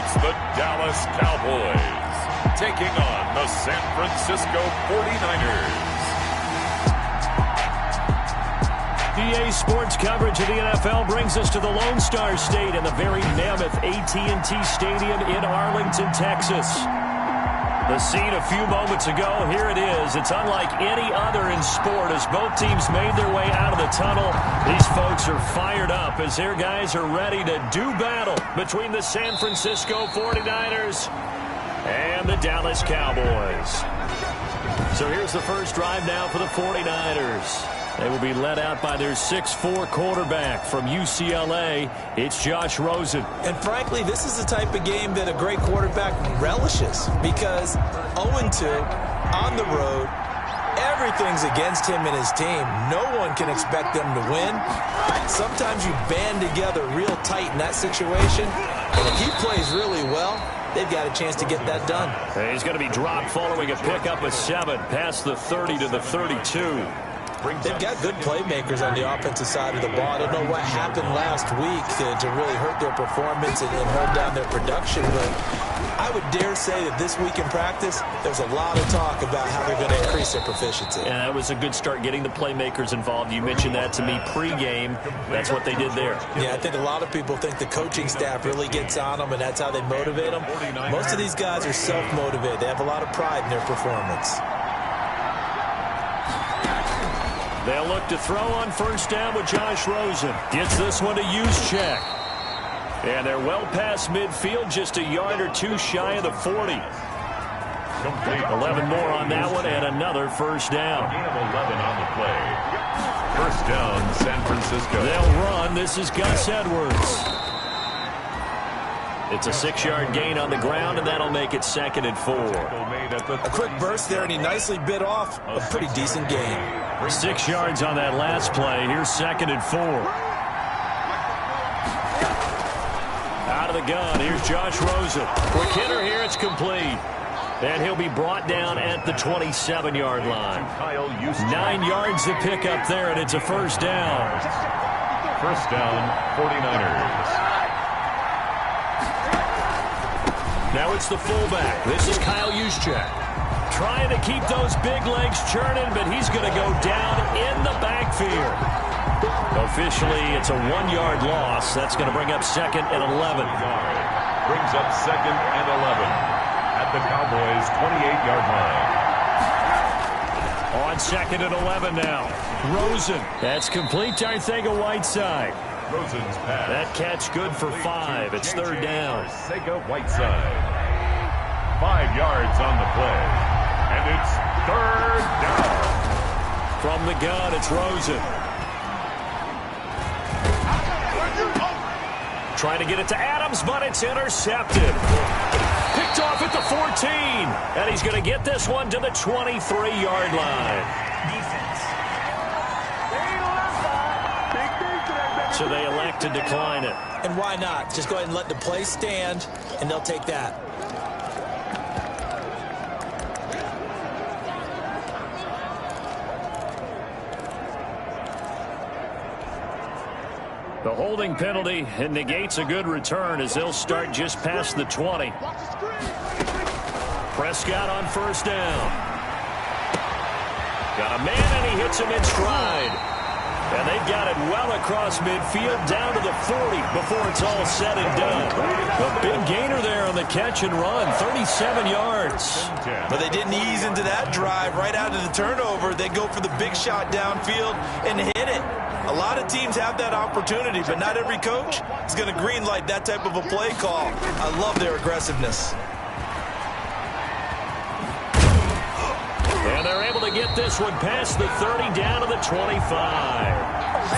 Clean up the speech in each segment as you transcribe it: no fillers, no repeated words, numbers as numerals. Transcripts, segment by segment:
It's the Dallas Cowboys taking on the San Francisco 49ers. EA Sports coverage of the NFL brings us to the Lone Star State in the very mammoth AT&T Stadium in Arlington, Texas. The scene a few moments ago, here it is. It's unlike any other in sport as both teams made their way out of the tunnel. These folks are fired up as their guys are ready to do battle between the San Francisco 49ers and the Dallas Cowboys. So here's the first drive now for the 49ers. They will be led out by their 6'4" quarterback from UCLA. It's Josh Rosen. And frankly, this is the type of game that a great quarterback relishes because 0-2 on the road, everything's against him and his team. No one can expect them to win. Sometimes you band together real tight in that situation, and if he plays really well, they've got a chance to get that done. He's going to be dropped following a pickup of 7 past the 30 to the 32. They've got good playmakers on the offensive side of the ball. I don't know what happened last week to really hurt their performance and hold down their production, but I would dare say that this week in practice, there's a lot of talk about how they're going to increase their proficiency. Yeah, that was a good start getting the playmakers involved. You mentioned that to me pregame. That's what they did there. Yeah, I think a lot of people think the coaching staff really gets on them, and that's how they motivate them. Most of these guys are self-motivated. They have a lot of pride in their performance. They'll look to throw on first down with Josh Rosen. Gets this one to Juszczyk. And they're well past midfield, just a yard or two shy of the 40. 11 more on that one and another first down. Gain of 11 on the play. First down, San Francisco. They'll run. This is Gus Edwards. It's a 6-yard gain on the ground, and that'll make it 2nd and 4. A quick burst there, and he nicely bit off a pretty decent gain. 6 yards on that last play. Here's 2nd and 4. Out of the gun. Here's Josh Rosen. Quick hitter here. It's complete. And he'll be brought down at the 27-yard line. 9 yards to pick up there, and it's a first down. First down, 49ers. Now it's the fullback. This is Kyle Juszczyk. Trying to keep those big legs churning, but he's going to go down in the backfield. Officially, it's a 1-yard loss. That's going to bring up 2nd and 11. Brings up 2nd and 11 at the Cowboys' 28-yard line. On 2nd and 11 now. Rosen. That's complete to Arcega-Whiteside. Rosen's pass. That catch good for 5. It's 3rd down. Arcega-Whiteside. 5 yards on the play. And it's 3rd down. From the gun, it's Rosen. Trying to get it to Adams, but it's intercepted. Picked off at the 14. And he's going to get this one to the 23-yard line. So they elect to decline it. And why not? Just go ahead and let the play stand, and they'll take that. The holding penalty negates a good return as they'll start just past the 20. Prescott on first down. Got a man, and he hits him in stride. And they've got it well across midfield down to the 40 before it's all said and done. A big gainer there on the catch and run, 37 yards. But they didn't ease into that drive right out of the turnover. They go for the big shot downfield and hit it. A lot of teams have that opportunity, but not every coach is going to green light that type of a play call. I love their aggressiveness. And they're able to get this one past the 30 down to the 25.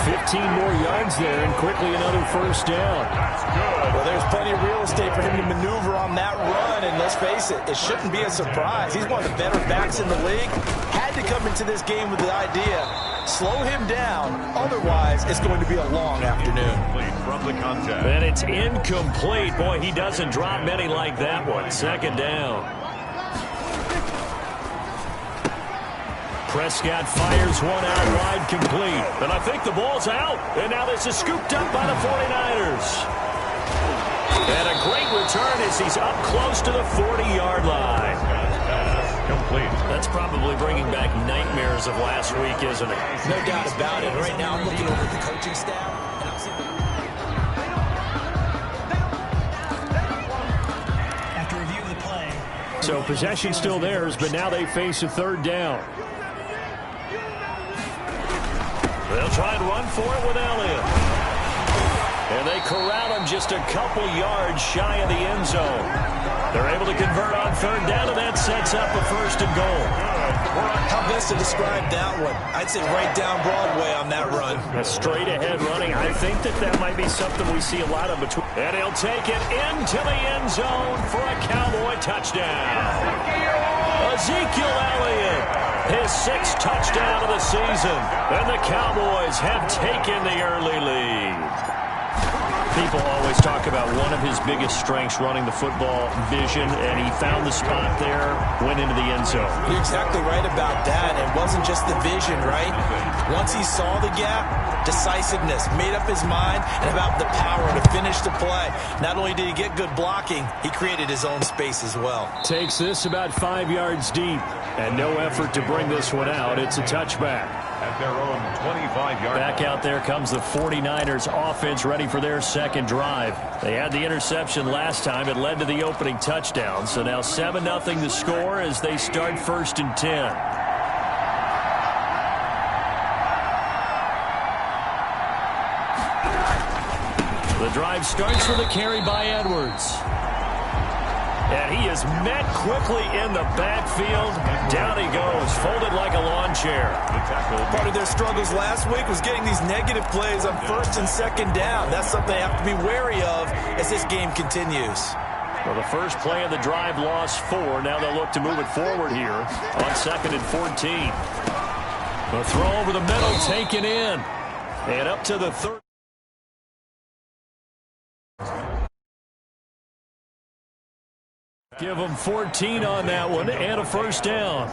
15 more yards there and quickly another first down. That's good. Well, there's plenty of real estate for him to maneuver on that run, and let's face it, it shouldn't be a surprise. He's one of the better backs in the league. Had to come into this game with the idea, slow him down, otherwise it's going to be a long afternoon. From the contact. And it's incomplete. Boy, he doesn't drop many like that one. 2nd down. Prescott fires one out wide, complete. And I think the ball's out. And now this is scooped up by the 49ers. And a great return as he's up close to the 40-yard line. Complete. That's probably bringing back nightmares of last week, isn't it? No doubt about it. Right now I'm looking over the coaching staff, and I'm seeing... After review of the play. So possession still theirs, but now they face a third down. They'll try and run for it with Elliott. And they corral him just a couple yards shy of the end zone. They're able to convert on third down, and that sets up a first and goal. How best to describe that one? I'd say right down Broadway on that run. A straight-ahead running. I think that might be something we see a lot of between. And he'll take it into the end zone for a Cowboy touchdown. Ezekiel Elliott, his 6th touchdown of the season. And the Cowboys have taken the early lead. People always talk about one of his biggest strengths running the football, vision, and he found the spot there, went into the end zone. You're exactly right about that. It wasn't just the vision, right? Once he saw the gap, decisiveness, made up his mind, and about the power to finish the play. Not only did he get good blocking, he created his own space as well. Takes this about 5 yards deep, and no effort to bring this one out. It's a touchback. At their own 25-yard Back out there comes the 49ers offense ready for their second drive. They had the interception last time. It led to the opening touchdown. So now 7-0 the score as they start 1st and 10. The drive starts with a carry by Edwards. And he is met quickly in the backfield. Down he goes, folded like a lawn chair. Part of their struggles last week was getting these negative plays on 1st and 2nd down. That's something they have to be wary of as this game continues. Well, the first play of the drive lost 4. Now they'll look to move it forward here on 2nd and 14. The throw over the middle taken in. And up to the 3rd. Give them 14 on that one and a first down.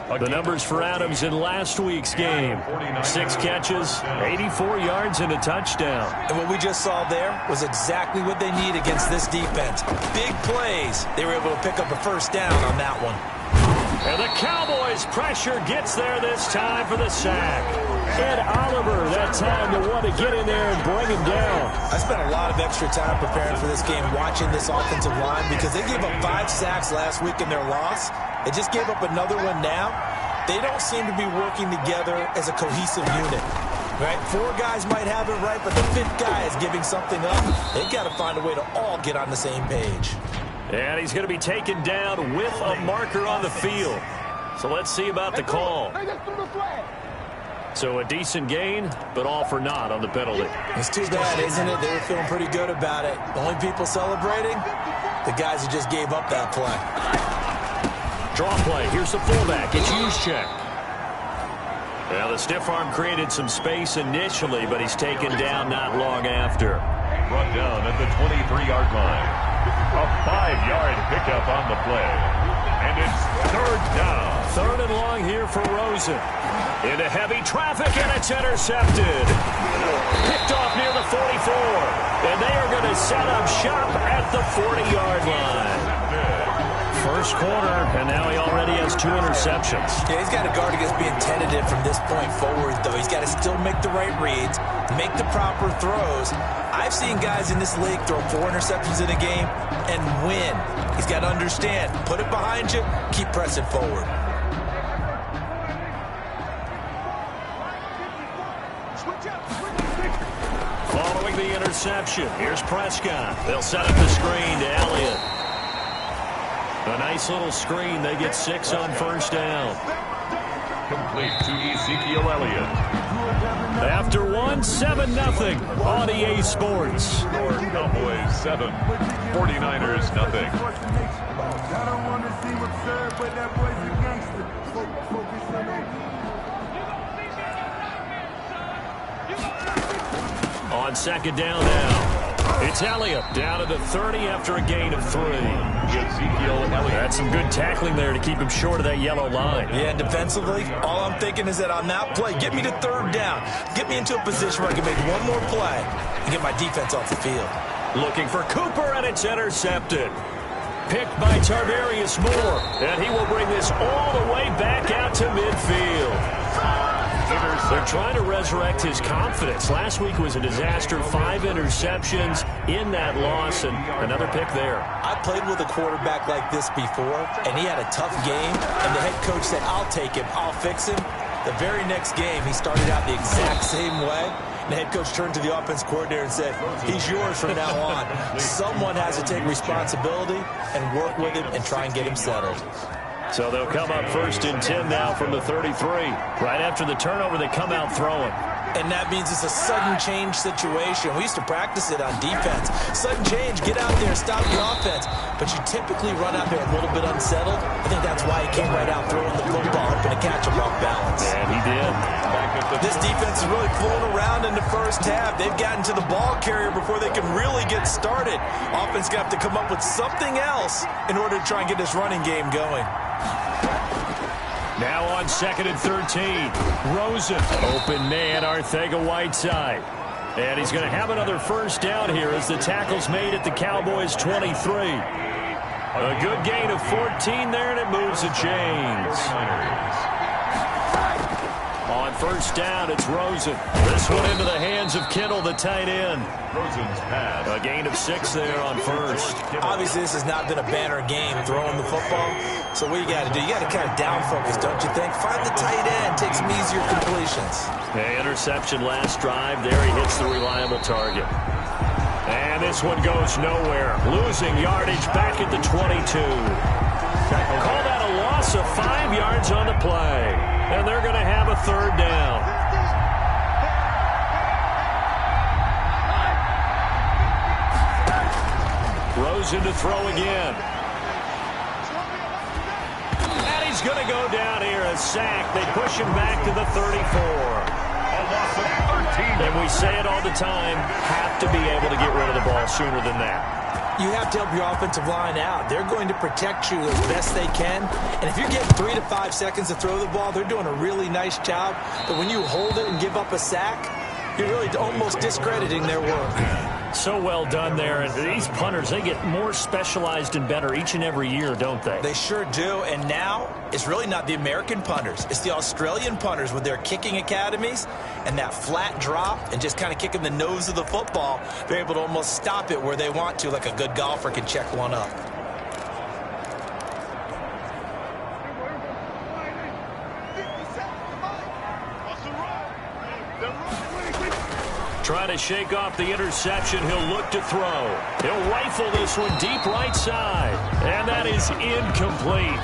The numbers for Adams in last week's game. 6 catches, 84 yards, and a touchdown. And what we just saw there was exactly what they need against this defense. Big plays. They were able to pick up a first down on that one. And the Cowboys' pressure gets there this time for the sack. Ed Oliver, that time to want to get in there and bring him down. I spent a lot of extra time preparing for this game, watching this offensive line, because they gave up 5 sacks last week in their loss. They just gave up another one now. They don't seem to be working together as a cohesive unit. Right? 4 guys might have it right, but the 5th guy is giving something up. They've got to find a way to all get on the same page. And he's going to be taken down with a marker on the field. So let's see about the call. So a decent gain, but all for naught on the penalty. It's too bad, isn't it? They were feeling pretty good about it. The only people celebrating, the guys who just gave up that play. Draw play. Here's the fullback. It's Juszczyk. Well, the stiff arm created some space initially, but he's taken down not long after. brought down at the 23-yard line. A 5-yard pickup on the play. And it's 3rd down. 3rd and long here for Rosen. Into heavy traffic, and it's intercepted. Picked off near the 44. And they are going to set up shop at the 40-yard line. First quarter, and now he already has 2 interceptions. Yeah, he's got to guard against being tentative from this point forward, though. He's got to still make the right reads, make the proper throws. I've seen guys in this league throw 4 interceptions in a game and win. He's got to understand, put it behind you, keep pressing forward. Following the interception, here's Prescott. They'll set up the screen to Elliott. A nice little screen. They get 6 on first down. Complete to Ezekiel Elliott. After 1, 7-0 on EA Sports. Cowboys 7, 49ers nothing. On second down now. It's Elliott down to the 30 after a gain of 3. Ezekiel Elliott. That's some good tackling there to keep him short of that yellow line. Yeah, and defensively, all I'm thinking is that on that play, get me to 3rd down. Get me into a position where I can make one more play and get my defense off the field. Looking for Cooper, and it's intercepted. Picked by Tarvarius Moore, and he will bring this all the way back out to midfield. They're trying to resurrect his confidence. Last week was a disaster. 5 interceptions in that loss, and another pick there. I played with a quarterback like this before, and he had a tough game, and the head coach said, I'll take him, I'll fix him. The very next game, he started out the exact same way. The head coach turned to the offense coordinator and said, he's yours from now on. Someone has to take responsibility and work with him and try and get him settled. So they'll come up 1st and 10 now from the 33. Right after the turnover, they come out throwing. And that means it's a sudden change situation. We used to practice it on defense. Sudden change, get out there, stop the offense. But you typically run out there a little bit unsettled. I think that's why he came right out throwing the football, hoping to catch him off balance. And he did. This defense is really fooling around in the first half. They've gotten to the ball carrier before they can really get started. Offense got to come up with something else in order to try and get this running game going. Now on 2nd and 13. Rosen. Open man, Arcega-Whiteside. And he's going to have another first down here as the tackle's made at the Cowboys 23. A good gain of 14 there, and it moves the chains. On 1st down, it's Rosen. This one into the hands of Kittle, the tight end. Rosen's pass. A gain of 6 there on 1st. Obviously, this has not been a banner game throwing the football. So what you got to do, you got to kind of down focus, don't you think? Find the tight end, take some easier completions. The interception last drive. There he hits the reliable target. And this one goes nowhere. Losing yardage back at the 22. Call that a loss of 5 yards on the play. And they're going to have a 3rd down. Rosen to throw again. And he's going to go down here, a sack. They push him back to the 34. A loss of 13. And we say it all the time, have to be able to get rid of the ball sooner than that. You have to help your offensive line out. They're going to protect you as best they can. And if you're getting 3 to 5 seconds to throw the ball, they're doing a really nice job. But when you hold it and give up a sack, you're really almost discrediting their work. So well done there. And these punters, they get more specialized and better each and every year, don't they? They sure do. And now it's really not the American punters. It's the Australian punters with their kicking academies and that flat drop and just kind of kicking the nose of the football. They're able to almost stop it where they want to, like a good golfer can check one up. Trying to shake off the interception. He'll look to throw. He'll rifle this one deep right side. And that is incomplete.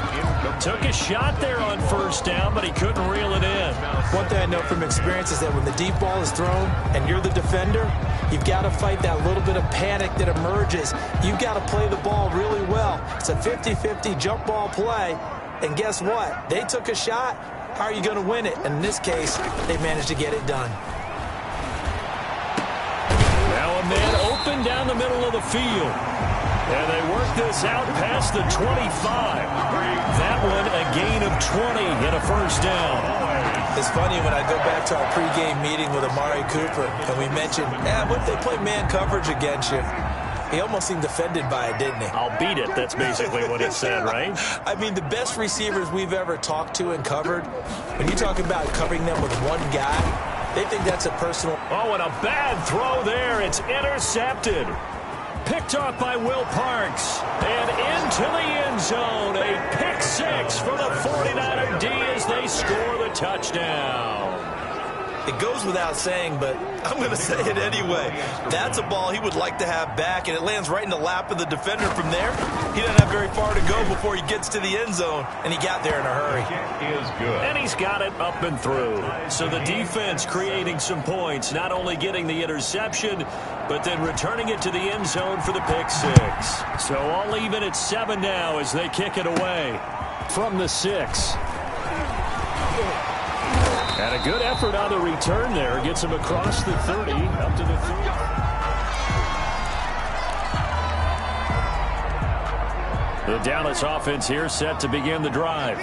Took a shot there on 1st down, but he couldn't reel it in. One thing I know from experience is that when the deep ball is thrown and you're the defender, you've got to fight that little bit of panic that emerges. You've got to play the ball really well. It's a 50-50 jump ball play. And guess what? They took a shot. How are you going to win it? And in this case, they managed to get it done. Now a man open down the middle of the field. And they work this out past the 25. That one a gain of 20 and a 1st down. It's funny when I go back to our pregame meeting with Amari Cooper and we mentioned, what if they play man coverage against you? He almost seemed offended by it, didn't he? I'll beat it. That's basically what it said, right? I mean, the best receivers we've ever talked to and covered, when you talk about covering them with one guy, they think that's a personal. Oh, and a bad throw there. It's intercepted. Picked off by Will Parks. And into the end zone. A pick 6 for the 49er D as they score the touchdown. It goes without saying, but I'm going to say it anyway. That's a ball he would like to have back, and it lands right in the lap of the defender from there. He doesn't have very far to go before he gets to the end zone, and he got there in a hurry. It is good. And he's got it up and through. So the defense creating some points, not only getting the interception, but then returning it to the end zone for the pick 6. So all even at 7 now as they kick it away from the 6. And a good effort on the return there. Gets him across the 30, up to the 30. The Dallas offense here set to begin the drive.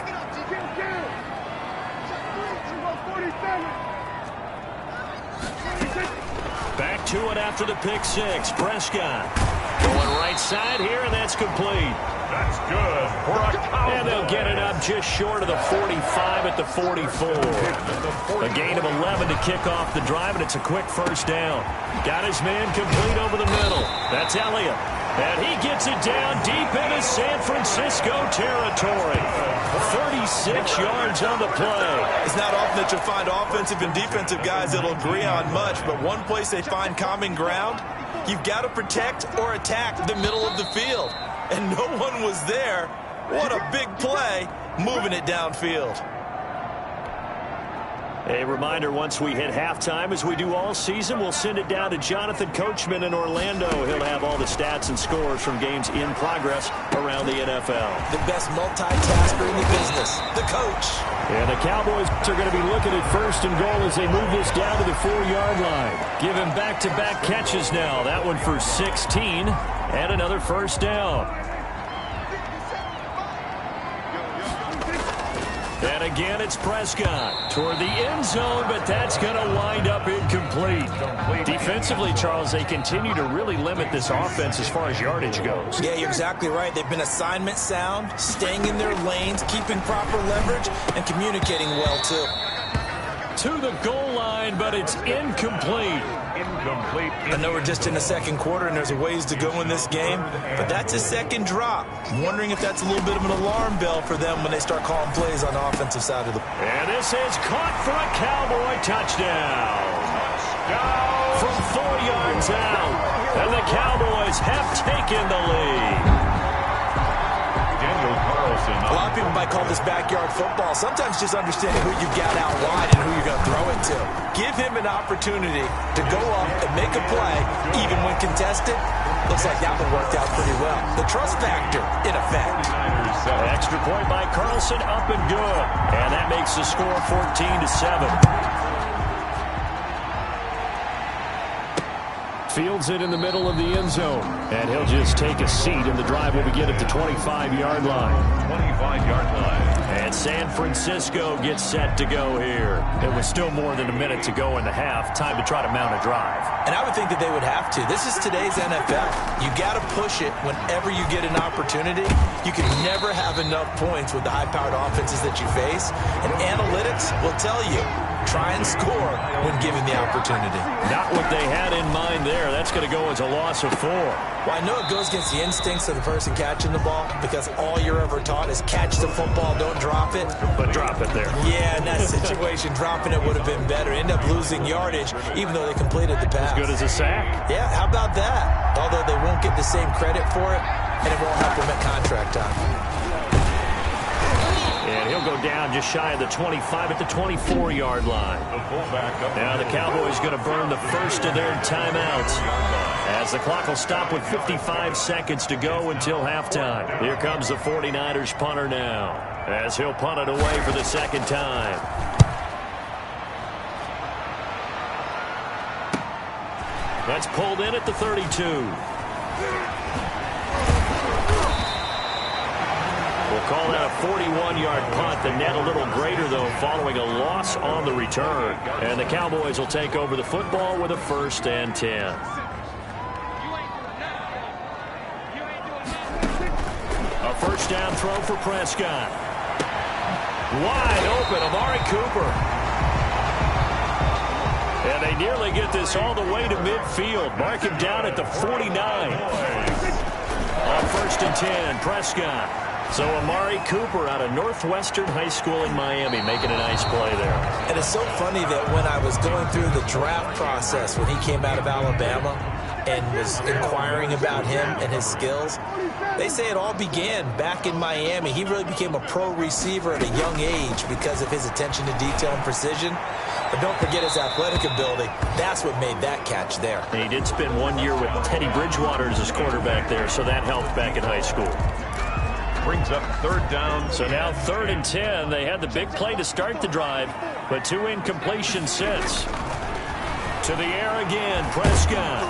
Back to it after the pick six. Prescott going right side here, and that's complete. That's good for a Cowboy. And they'll get it up just short of the 45 at the 44. A gain of 11 to kick off the drive, and it's a quick first down. Got his man complete over the middle. That's Elliott. And he gets it down deep into San Francisco territory. 36 yards on the play. It's not often that you'll find offensive and defensive guys that'll agree on much, but one place they find common ground, you've got to protect or attack the middle of the field. And no one was there. What a big play, moving it downfield. A reminder, once we hit halftime, as we do all season, we'll send it down to Jonathan Coachman in Orlando. He'll have all the stats and scores from games in progress around the NFL. The best multitasker in the business, the coach. And the Cowboys are going to be looking at first and goal as they move this down to the 4-yard line. Give him back-to-back catches now. That one for 16 and another first down. And again, it's Prescott toward the end zone, but that's going to wind up incomplete. Defensively, Charles, they continue to really limit this offense as far as yardage goes. Yeah, you're exactly right. They've been assignment sound, staying in their lanes, keeping proper leverage, and communicating well, too. To the goal line, but it's incomplete. I know we're just in the second quarter and there's a ways to go in this game, but that's a second drop. I'm wondering if that's a little bit of an alarm bell for them when they start calling plays on the offensive side of the ball. And this is caught for a Cowboy touchdown. From 4 yards out, and the Cowboys have taken the lead. A lot of people might call this backyard football. Sometimes just understanding who you've got out wide and who you're going to throw it to. Give him an opportunity to go up and make a play, even when contested. Looks like that one worked out pretty well. The trust factor, in effect. Extra point by Carlson, up and good. And that makes the score 14-7. Fields it in the middle of the end zone. And he'll just take a seat, and the drive will begin at the 25-yard line. 25-yard line. And San Francisco gets set to go here. It was still more than a minute to go in the half. Time to try to mount a drive. And I would think that they would have to. This is today's NFL. You got to push it whenever you get an opportunity. You can never have enough points with the high-powered offenses that you face. And analytics will tell you, try and score when given the opportunity. Not what they had in mind there. That's going to go as a loss of 4. Well, I know it goes against the instincts of the person catching the ball because all you're ever taught is catch the football, don't drop it. But drop it there. Yeah, in that situation, dropping it would have been better. End up losing yardage, even though they completed the pass. As good as a sack. Yeah, how about that? Although they won't get the same credit for it, and it won't help them at contract time. And he'll go down just shy of the 25 at the 24-yard line. Now the Cowboys going to burn the first of their timeouts, as the clock will stop with 55 seconds to go until halftime. Here comes the 49ers punter now, as he'll punt it away for the second time. That's pulled in at the 32. We'll call that a 41-yard punt. The net a little greater, though, following a loss on the return. And the Cowboys will take over the football with a 1st and 10. A first down throw for Prescott. Wide open, Amari Cooper. And they nearly get this all the way to midfield. Mark him down at the 49. On 1st and 10, Prescott. So Amari Cooper out of Northwestern High School in Miami making a nice play there. And it's so funny that when I was going through the draft process when he came out of Alabama and was inquiring about him and his skills, they say it all began back in Miami. He really became a pro receiver at a young age because of his attention to detail and precision. But don't forget his athletic ability. That's what made that catch there. And he did spend 1 year with Teddy Bridgewater as his quarterback there, so that helped back in high school. Brings up 3rd down. So now 3rd and 10. They had the big play to start the drive, but 2 incompletions since. To the air again, Prescott.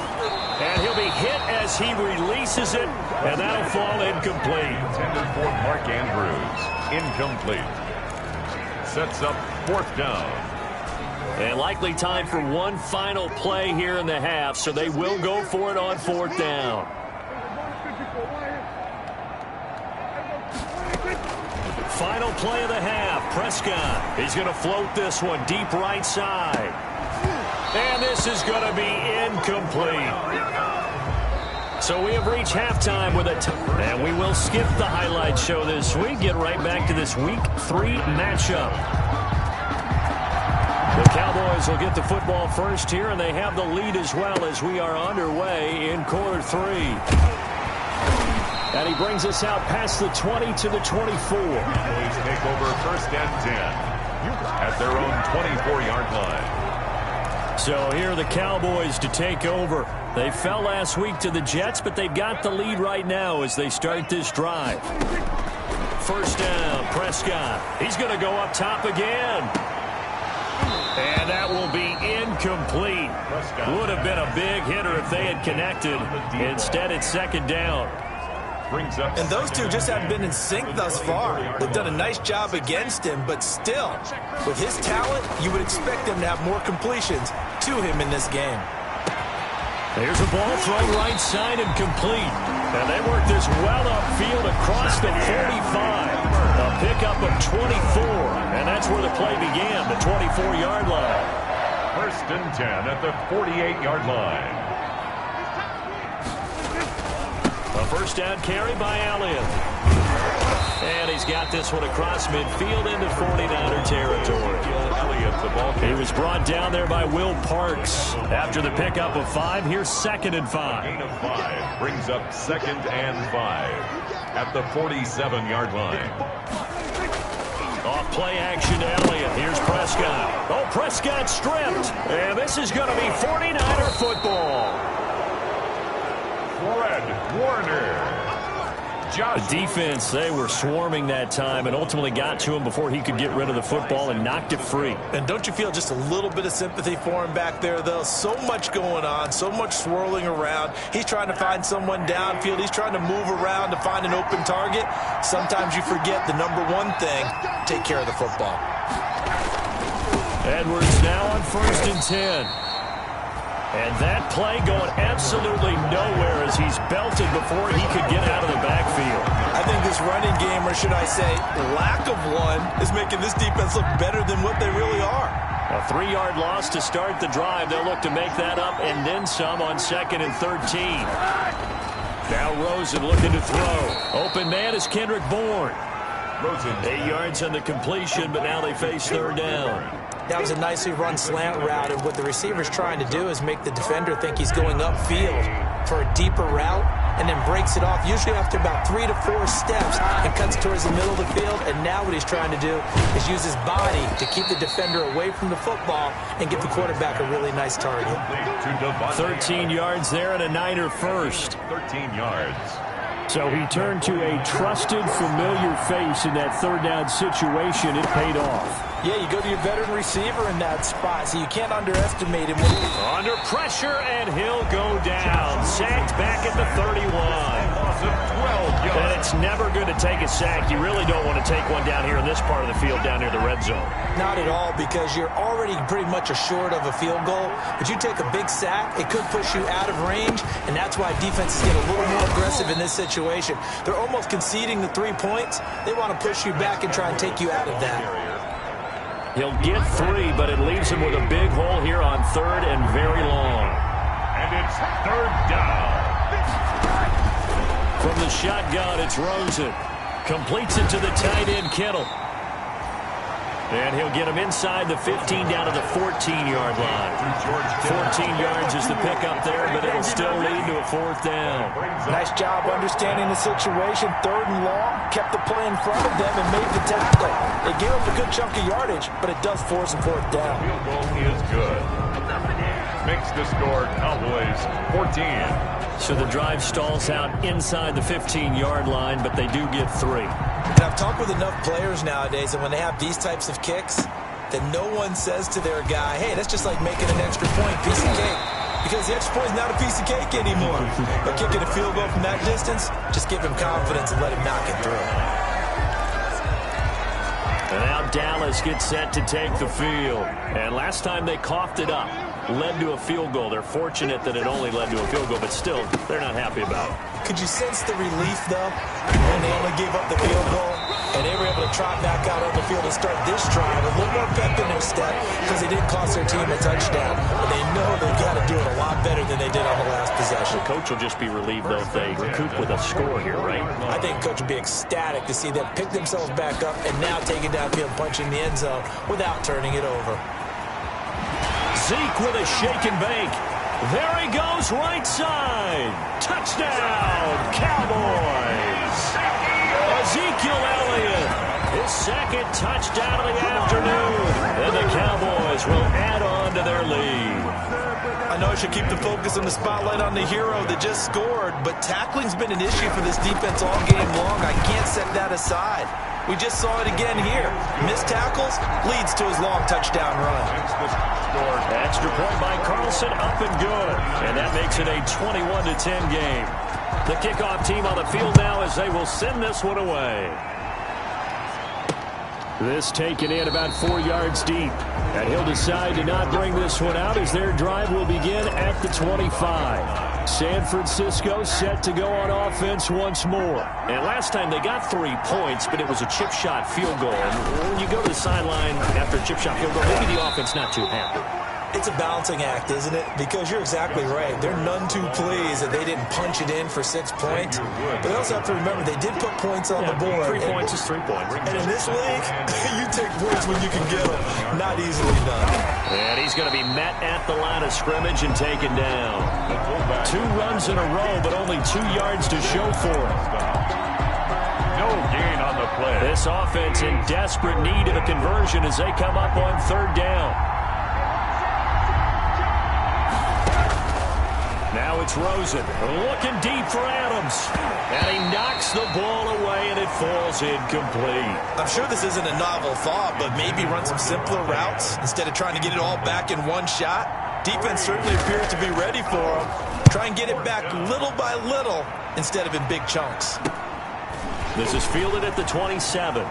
And he'll be hit as he releases it, and that'll fall incomplete. Intended for Mark Andrews. Incomplete. Sets up 4th down. And likely time for one final play here in the half, so they will go for it on 4th down. Final play of the half. Prescott, he's going to float this one deep right side. And this is going to be incomplete. So we have reached halftime with and we will skip the highlight show this week. Get right back to this Week 3 matchup. The Cowboys will get the football first here, and they have the lead as well as we are underway in quarter 3. And he brings us out past the 20 to the 24. Cowboys take over 1st and 10 at their own 24-yard line. So here are the Cowboys to take over. They fell last week to the Jets, but they've got the lead right now as they start this drive. 1st down, Prescott. He's going to go up top again. And that will be incomplete. Would have been a big hitter if they had connected. Instead, it's 2nd down. And those two just haven't been in sync thus far. They've done a nice job against him, but still, with his talent, you would expect him to have more completions to him in this game. There's a ball thrown right side and complete. And they work this well upfield across the 45. A pickup of 24. And that's where the play began, the 24-yard line. 1st and 10 at the 48-yard line. A 1st down carry by Elliott. And he's got this one across midfield into 49er territory. He was brought down there by Will Parks. After the pickup of 5, here's 2nd and 5. Gain of 5 brings up 2nd and 5 at the 47-yard line. Off play action to Elliott. Here's Prescott. Oh, Prescott stripped. And this is going to be 49er football. Fred Warner. The defense, they were swarming that time and ultimately got to him before he could get rid of the football and knocked it free. And don't you feel just a little bit of sympathy for him back there, though? So much going on, so much swirling around. He's trying to find someone downfield. He's trying to move around to find an open target. Sometimes you forget the number one thing, take care of the football. Edwards now on 1st and 10. And that play going absolutely nowhere as he's belted before he could get out of the backfield. I think this running game, or should I say lack of one, is making this defense look better than what they really are. A 3-yard loss to start the drive. They'll look to make that up and then some on 2nd and 13. Now Rosen looking to throw. Open man is Kendrick Bourne. Rosen. 8 yards on the completion, but now they face 3rd down. That was a nicely run slant route, and what the receiver's trying to do is make the defender think he's going upfield for a deeper route and then breaks it off, usually after about 3 to 4 steps, and cuts towards the middle of the field. And now what he's trying to do is use his body to keep the defender away from the football and give the quarterback a really nice target. 13 yards there and a Niner first. 13 yards. So he turned to a trusted, familiar face in that 3rd down situation. It paid off. Yeah, you go to your veteran receiver in that spot, so you can't underestimate him. Under pressure, and he'll go down. Sacked back at the 31. And it's never good to take a sack. You really don't want to take one down here in this part of the field, down near the red zone. Not at all, because you're already pretty much assured of a field goal. But you take a big sack, it could push you out of range, and that's why defenses get a little more aggressive in this situation. They're almost conceding the 3 points. They want to push you back and try and take you out of that. He'll get 3, but it leaves him with a big hole here on 3rd and very long. And it's 3rd down. From the shotgun, it's Rosen. Completes it to the tight end, Kittle. And he'll get him inside the 15 down to the 14-yard line. 14 yards is the pickup there, but it'll still lead to a 4th down. Nice job understanding the situation. 3rd and long, kept the play in front of them and made the tackle. They gave up a good chunk of yardage, but it does force a 4th down. Field goal is good. Makes the score Cowboys 14. So the drive stalls out inside the 15-yard line, but they do get 3. And I've talked with enough players nowadays, and when they have these types of kicks, that no one says to their guy, hey, that's just like making an extra point, piece of cake. Because the extra point is not a piece of cake anymore. But kicking a field goal from that distance, just give him confidence and let him knock it through. And now Dallas gets set to take the field. And last time they coughed it up, led to a field goal. They're fortunate that it only led to a field goal, but still, they're not happy about it. Could you sense the relief, though, when they only gave up the field goal? And they were able to trot back out on the field and start this drive a little more pep in their step because they didn't cost their team a touchdown. And they know they've got to do it a lot better than they did on the last possession. The coach will just be relieved, though, if they recoup with a score here, right? I think coach would be ecstatic to see them pick themselves back up and now take it downfield, punching the end zone without turning it over. Zeke with a shake and bake. There he goes, right side. Touchdown, Cowboys. Ezekiel Elliott, his second touchdown of the afternoon. And the Cowboys will add on to their lead. I know I should keep the focus and the spotlight on the hero that just scored, but tackling's been an issue for this defense all game long. I can't set that aside. We just saw it again here. Missed tackles leads to his long touchdown run. Extra point by Carlson, up and good. And that makes it a 21-10 game. The kickoff team on the field now as they will send this one away. This taken in about 4 yards deep. And he'll decide to not bring this one out as their drive will begin at the 25. San Francisco set to go on offense once more. And last time they got 3 points, but it was a chip shot field goal. And when you go to the sideline after a chip shot field goal, maybe the offense not too happy. It's a balancing act, isn't it? Because you're exactly right. They're none too pleased that they didn't punch it in for 6 points. But they also have to remember they did put points on the board. 3 points is 3 points. And in this league, you take points when you can get them. Not easily done. And he's going to be met at the line of scrimmage and taken down. 2 runs in a row, but only 2 yards to show for it. No gain on the play. This offense in desperate need of a conversion as they come up on 3rd down. Now it's Rosen looking deep for Adams. And he knocks the ball away and it falls incomplete. I'm sure this isn't a novel thought, but maybe run some simpler routes instead of trying to get it all back in one shot. Defense certainly appears to be ready for him. Try and get it back little by little instead of in big chunks. This is fielded at the 27.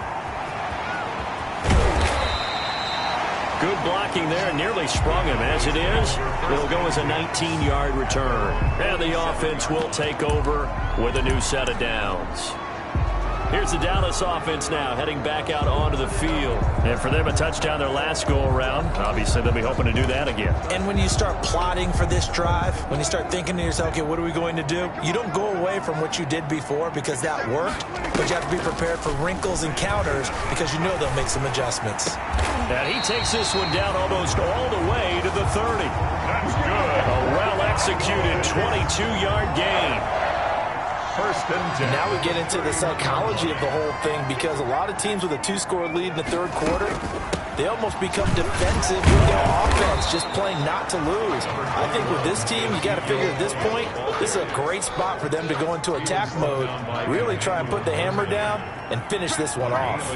Good blocking there, nearly sprung him. As it is, it'll go as a 19-yard return. And the offense will take over with a new set of downs. Here's the Dallas offense now, heading back out onto the field. And for them, a touchdown their last go-around. Obviously, they'll be hoping to do that again. And when you start plotting for this drive, when you start thinking to yourself, okay, what are we going to do? You don't go away from what you did before because that worked, but you have to be prepared for wrinkles and counters because you know they'll make some adjustments. And he takes this one down almost all the way to the 30. That's good. A well-executed 22-yard gain. 1st and 10. Now we get into the psychology of the whole thing because a lot of teams with a 2-score lead in the 3rd quarter, they almost become defensive with their offense, just playing not to lose. I think with this team, you got to figure at this point, this is a great spot for them to go into attack mode, really try and put the hammer down and finish this one off.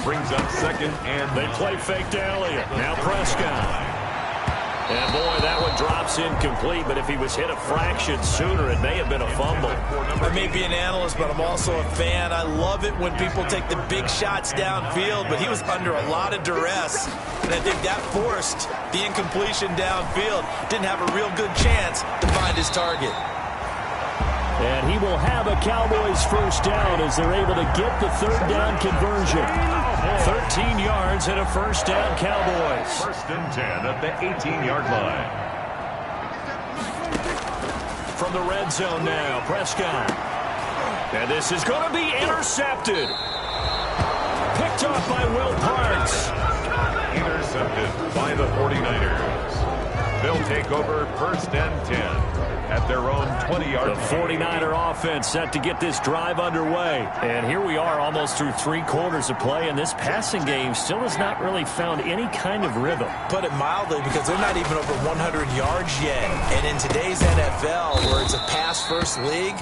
Brings up 2nd and they play fake to Elliott. Now Prescott. And boy, that one drops incomplete, but if he was hit a fraction sooner, it may have been a fumble. I may be an analyst, but I'm also a fan. I love it when people take the big shots downfield, but he was under a lot of duress, and I think that forced the incompletion downfield. Didn't have a real good chance to find his target. And he will have a Cowboys 1st down as they're able to get the 3rd down conversion. 13 yards and a 1st down, Cowboys. 1st and 10 at the 18-yard line. From the red zone now, Prescott. And this is going to be intercepted. Picked off by Will Parks. Intercepted by the 49ers. They'll take over 1st and 10. At their own 20-yard line. The 49er offense set to get this drive underway. And here we are almost through 3 quarters of play, and this passing game still has not really found any kind of rhythm. Put it mildly, because they're not even over 100 yards yet. And in today's NFL, where it's a pass-first league,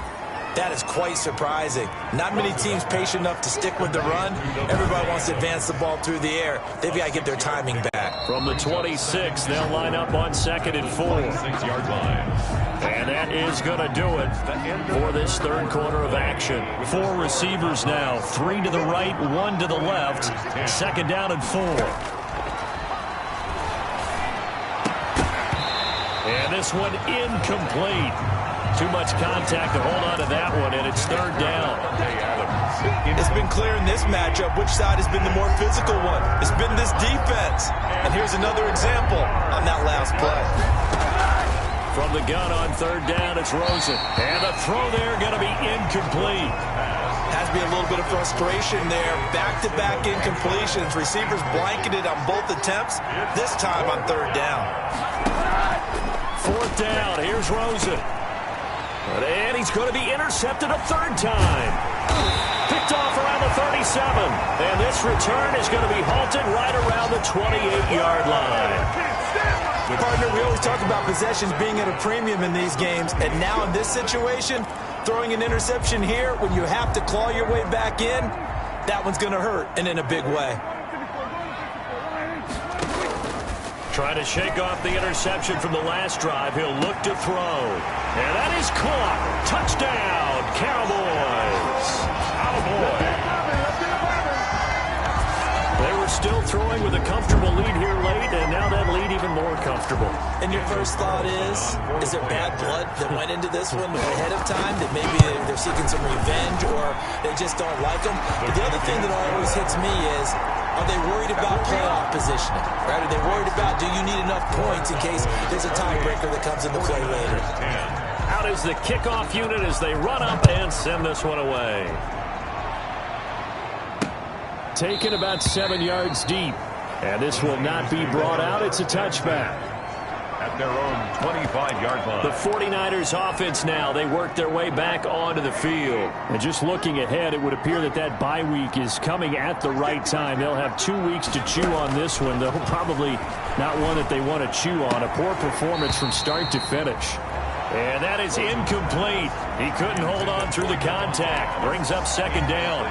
That is quite surprising. Not many teams patient enough to stick with the run. Everybody wants to advance the ball through the air. They've got to get their timing back. From the 26, they'll line up on 2nd and 4. 6-yard line. And that is going to do it for this third quarter of action. 4 receivers now, 3 to the right, 1 to the left. 2nd down and 4. And this one incomplete. Too much contact to hold on to that one, and it's 3rd down. It's been clear in this matchup which side has been the more physical one. It's been this defense. And here's another example on that last play. From the gun on 3rd down, it's Rosen. And the throw there going to be incomplete. Has to be a little bit of frustration there. Back-to-back incompletions. Receivers blanketed on both attempts, this time on 3rd down. 4th down, here's Rosen. And he's going to be intercepted a 3rd time. Picked off around the 37. And this return is going to be halted right around the 28-yard line. Partner, we always talk about possessions being at a premium in these games. And now in this situation, throwing an interception here when you have to claw your way back in, that one's going to hurt, and in a big way. Trying to shake off the interception from the last drive. He'll look to throw. And that is caught. Touchdown, Cowboys. They were still throwing with a comfortable lead here late, and now that lead even more comfortable. And your first thought is there bad blood that went into this one ahead of time, that maybe they're seeking some revenge or they just don't like them? But the other thing that always hits me is, are they worried about playoff positioning? Right? Are they worried about, do you need enough points in case there's a tiebreaker that comes into play later? Out is the kickoff unit as they run up and send this one away. Taken about 7 yards deep. And this will not be brought out. It's a touchback. At their own 25-yard line. The 49ers offense now, they work their way back onto the field. And just looking ahead, it would appear that that bye week is coming at the right time. They'll have 2 weeks to chew on this one, though probably not one that they want to chew on. A poor performance from start to finish. And that is incomplete. He couldn't hold on through the contact. Brings up 2nd down.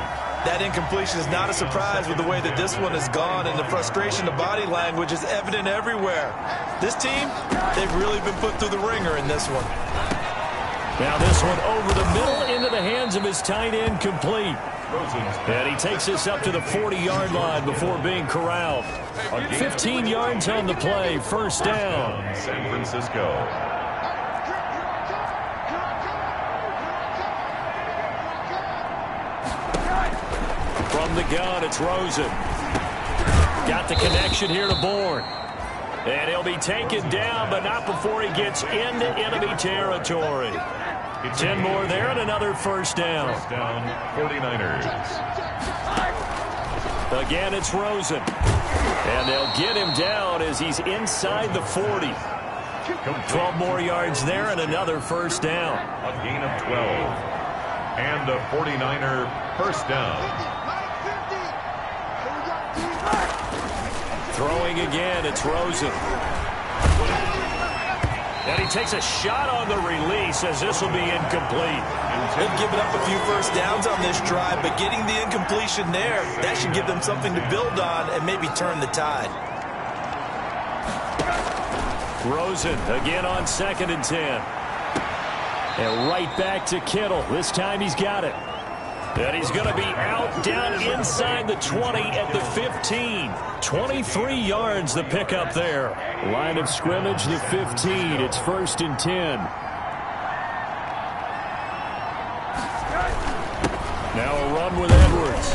That incompletion is not a surprise with the way that this one has gone, and the frustration of body language is evident everywhere. This team, they've really been put through the ringer in this one. Now this one over the middle into the hands of his tight end, complete. And he takes this up to the 40-yard line before being corralled. 15 yards on the play, 1st down. San Francisco. From the gun, it's Rosen. Got the connection here to Bourne. And he'll be taken down, but not before he gets into enemy territory. 10 more there and another 1st down. 49ers. Again, it's Rosen. And they'll get him down as he's inside the 40. 12 more yards there and another 1st down. A gain of 12. And a 49er 1st down. Throwing again, it's Rosen. And he takes a shot on the release as this will be incomplete. They've given up a few 1st downs on this drive, but getting the incompletion there, that should give them something to build on and maybe turn the tide. Rosen again on 2nd and 10. And right back to Kittle. This time he's got it. And he's going to be out down inside the 20 at the 15. 23 yards the pickup there. Line of scrimmage, the 15. It's 1st and 10. Now a run with Edwards.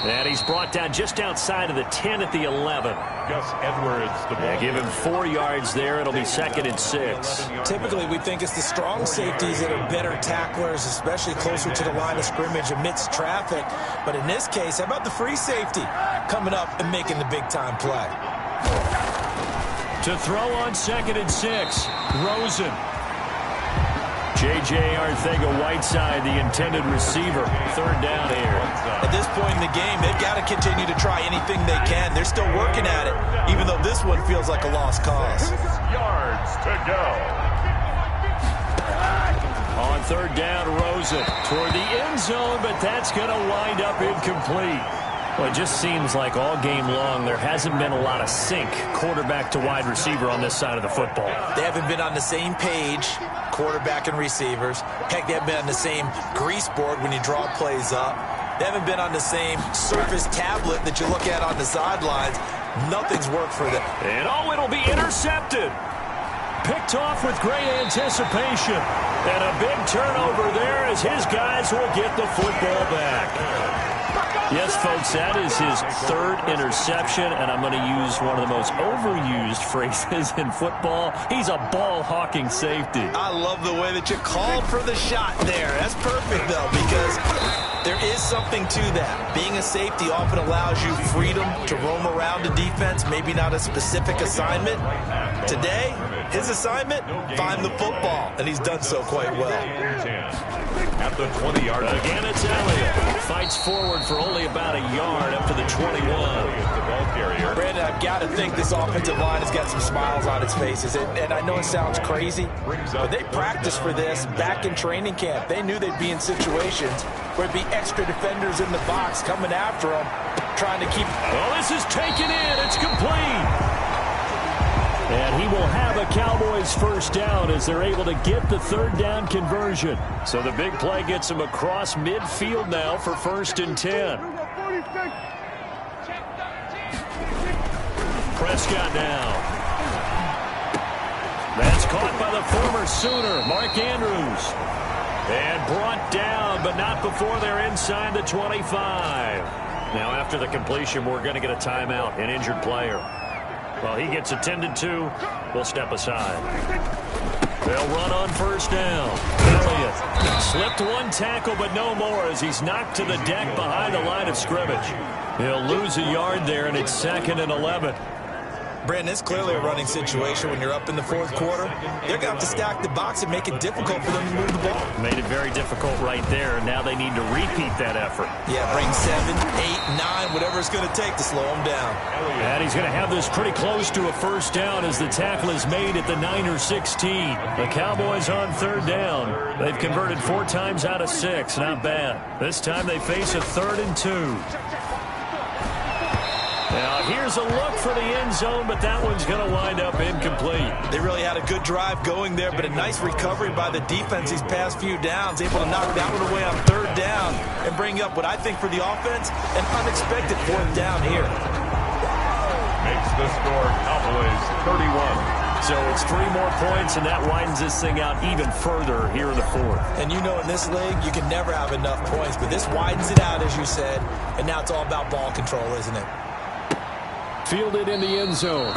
And he's brought down just outside of the 10 at the 11. Gus Edwards. The ball. Give him 4 yards there. It'll be 2nd and 6. Typically, we think it's the strong safeties that are better tacklers, especially closer to the line of scrimmage amidst traffic. But in this case, how about the free safety coming up and making the big-time play? To throw on 2nd and 6, Rosen. J.J. Arcega-Whiteside, the intended receiver. 3rd down here. At this point in the game, they've got to continue to try anything they can. They're still working at it, even though this one feels like a lost cause. 6 yards to go. On on third down. Rosen toward the end zone, but that's going to wind up incomplete. Well, it just seems like all game long there hasn't been a lot of sync quarterback to wide receiver on this side of the football. They haven't been on the same page, quarterback and receivers. Heck, they haven't been on the same grease board when you draw plays up. They haven't been on the same Surface tablet that you look at on the sidelines. Nothing's worked for them. And it'll be intercepted. Picked off with great anticipation. And a big turnover there as his guys will get the football back. Yes, folks, that is his third interception, and I'm going to use one of the most overused phrases in football. He's a ball-hawking safety. I love the way that you called for the shot there. That's perfect, though, because there is something to that. Being a safety often allows you freedom to roam around the defense, maybe not a specific assignment. Today, his assignment, find the football, and he's done so quite well. At the 20-yard line. Again, it's Elliott. Fights forward for only about a yard up to the 21. Brandon, I've got to think this offensive line has got some smiles on its faces. And I know it sounds crazy, but they practiced for this back in training camp. They knew they'd be in situations where there'd be extra defenders in the box coming after them, trying to keep... Well, this is taken in. It's complete. And he will have a Cowboys first down as they're able to get the third down conversion. So the big play gets him across midfield now for 1st and 10. Prescott now. That's caught by the former Sooner, Mark Andrews. And brought down, but not before they're inside the 25. Now after the completion, we're going to get a timeout, an injured player. Well, he gets attended to. We'll step aside. They'll run on first down. Elliott slipped one tackle, but no more as he's knocked to the deck behind the line of scrimmage. He'll lose a yard there, and it's 2nd and 11. Brandon, it's clearly a running situation when you're up in the fourth quarter. They're going to have to stack the box and make it difficult for them to move the ball. Made it very difficult right there, and now they need to repeat that effort. Yeah, bring 7, 8, 9, whatever it's going to take to slow them down. And he's going to have this pretty close to a first down as the tackle is made at the 9 or 16. The Cowboys on third down. They've converted 4 times out of 6. Not bad. This time they face a 3rd and 2. Now, here's a look for the end zone, but that one's going to wind up incomplete. They really had a good drive going there, but a nice recovery by the defense these past few downs, able to knock that one away on third down and bring up what I think for the offense, an unexpected 4th down here. Makes the score Cowboys 31. So it's 3 more points, and that widens this thing out even further here in the 4th. And you know in this league, you can never have enough points, but this widens it out, as you said, and now it's all about ball control, isn't it? Fielded in the end zone.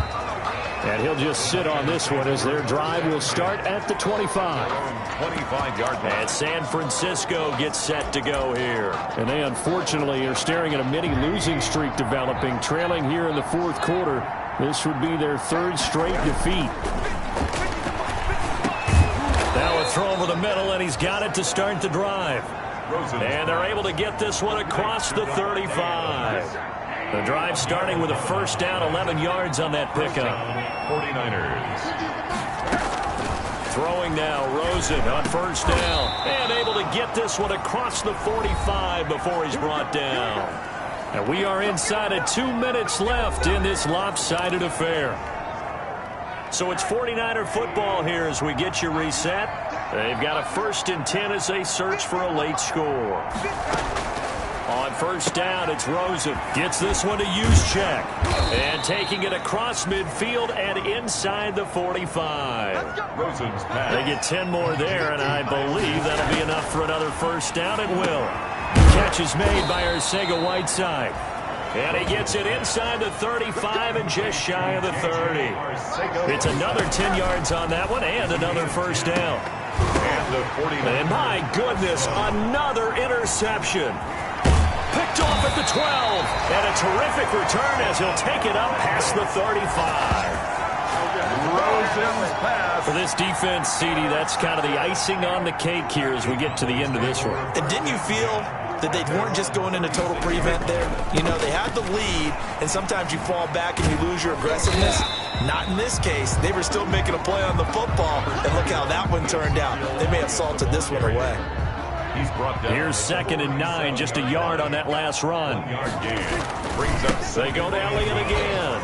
And he'll just sit on this one as their drive will start at the 25. 25-yard line. And San Francisco gets set to go here. And they unfortunately are staring at a mini losing streak developing, trailing here in the 4th quarter. This would be their 3rd straight defeat. Now a throw over the middle, and he's got it to start the drive. And they're able to get this one across the 35. The drive starting with a first down, 11 yards on that pickup. 49ers. Throwing now, Rosen on first down. And able to get this one across the 45 before he's brought down. And we are inside of 2 minutes left in this lopsided affair. So it's 49er football here as we get you reset. They've got a 1st and 10 as they search for a late score. On first down, it's Rosen. Gets this one to Juszczyk. And taking it across midfield and inside the 45. Rosen's pass. They get 10 more there, and I believe that'll be enough for another first down. It will. Catch is made by Arcega-Whiteside. And he gets it inside the 35 and just shy of the 30. It's another 10 yards on that one and another first down. And the 49ers. And my goodness, another interception. Picked off at the 12. And a terrific return as he'll take it up past the 35. pass. For this defense, CD, that's kind of the icing on the cake here as we get to the end of this one. And didn't you feel that they weren't just going into total prevent there? You know, they had the lead, and sometimes you fall back and you lose your aggressiveness. Not in this case. They were still making a play on the football, and look how that one turned out. They may have salted this one away. He's brought down. Here's 2nd and 9, just a yard on that last run. Yard gain. Brings up. They go to Elliott again.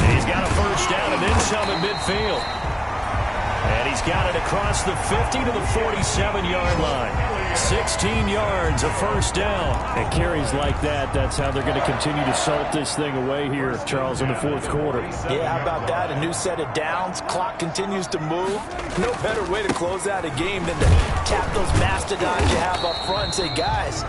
He's got a first down and then some at midfield. And he's got it across the 50 to the 47-yard line. 16 yards, a first down. And carries like that, that's how they're going to continue to salt this thing away here, Charles, in the 4th quarter. Yeah, how about that? A new set of downs. Clock continues to move. No better way to close out a game than to tap those mastodons you have up front and say, guys,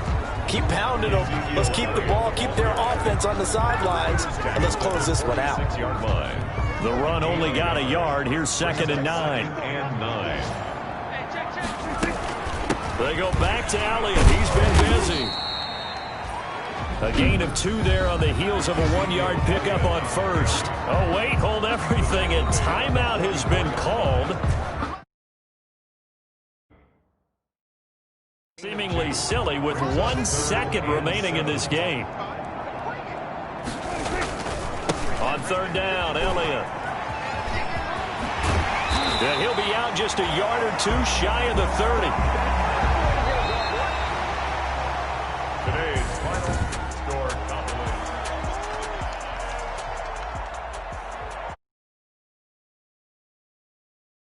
keep pounding them. Let's keep the ball, keep their offense on the sidelines, and let's close this one out. 6-yard line. The run only got a yard. Here's 2nd and 9. And 9. They go back to Elliott. He's been busy. A gain of 2 there on the heels of a 1-yard pickup on first. Oh, wait, hold everything. A timeout has been called. Seemingly silly with 1 second remaining in this game. On 3rd down, Elliott. And he'll be out just a yard or 2 shy of the 30. Today's final